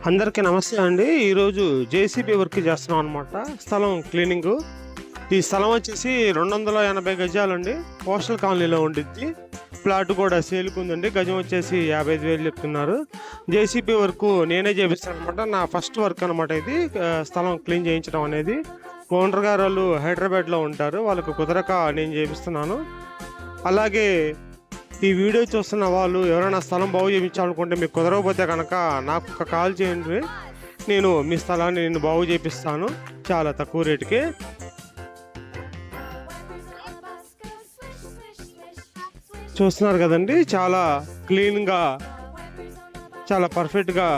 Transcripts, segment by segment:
అందరికీ నమస్తే అండి. ఈరోజు జేసీబీ వర్క్ చేస్తున్నాం అనమాట. స్థలం క్లీనింగ్. ఈ స్థలం వచ్చేసి 280 గజాలండి. పోస్టల్ కాలనీలో ఉండిద్ది. ప్లాట్ కూడా సేల్కుందండి. గజం వచ్చేసి 55,000 చెప్తున్నారు. జేసీబీ వర్క్ నేనే చేపిస్తాను అనమాట. నా ఫస్ట్ వర్క్ అనమాట ఇది. స్థలం క్లీన్ చేయించడం అనేది. ఓనర్ గారు వాళ్ళు హైదరాబాద్లో ఉంటారు. వాళ్ళకు కుదరక నేను చేపిస్తున్నాను. అలాగే ఈ వీడియో చూస్తున్న వాళ్ళు ఎవరైనా స్థలం బాగు చేయించాలనుకుంటే మీకు కుదరకపోతే కనుక నాకు ఒక కాల్ చేయండి. నేను మీ స్థలాన్ని నేను బాగు చేపిస్తాను చాలా తక్కువ రేటుకి. చూస్తున్నారు కదండి, చాలా క్లీన్గా చాలా పర్ఫెక్ట్గా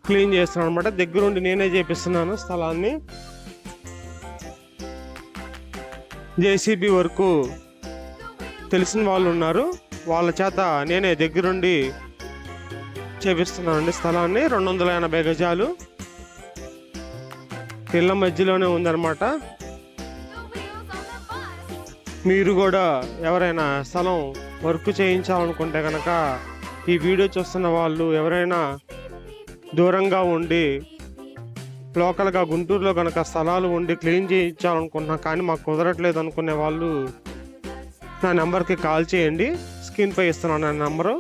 క్లీన్ చేస్తున్నాను అనమాట. దగ్గరుండి నేనే చేపిస్తున్నాను స్థలాన్ని. జేసీబీ వరకు తెలిసిన వాళ్ళు ఉన్నారు, వాళ్ళ చేత నేనే దగ్గరుండి చేపిస్తున్నానండి స్థలాన్ని. 280 గజాలు ఇళ్ళ మధ్యలోనే ఉందన్నమాట. మీరు కూడా ఎవరైనా స్థలం వర్క్ చేయించాలనుకుంటే కనుక ఈ వీడియో చూస్తున్న వాళ్ళు ఎవరైనా దూరంగా ఉండి లోకల్గా గుంటూరులో కనుక స్థలాలు ఉండి క్లీన్ చేయించాలనుకుంటున్నా కానీ మాకు కుదరట్లేదు అనుకునే వాళ్ళు నా నెంబర్కి కాల్ చేయండి. స్క్రీన్పై ఇస్తున్నాను నా నెంబరు.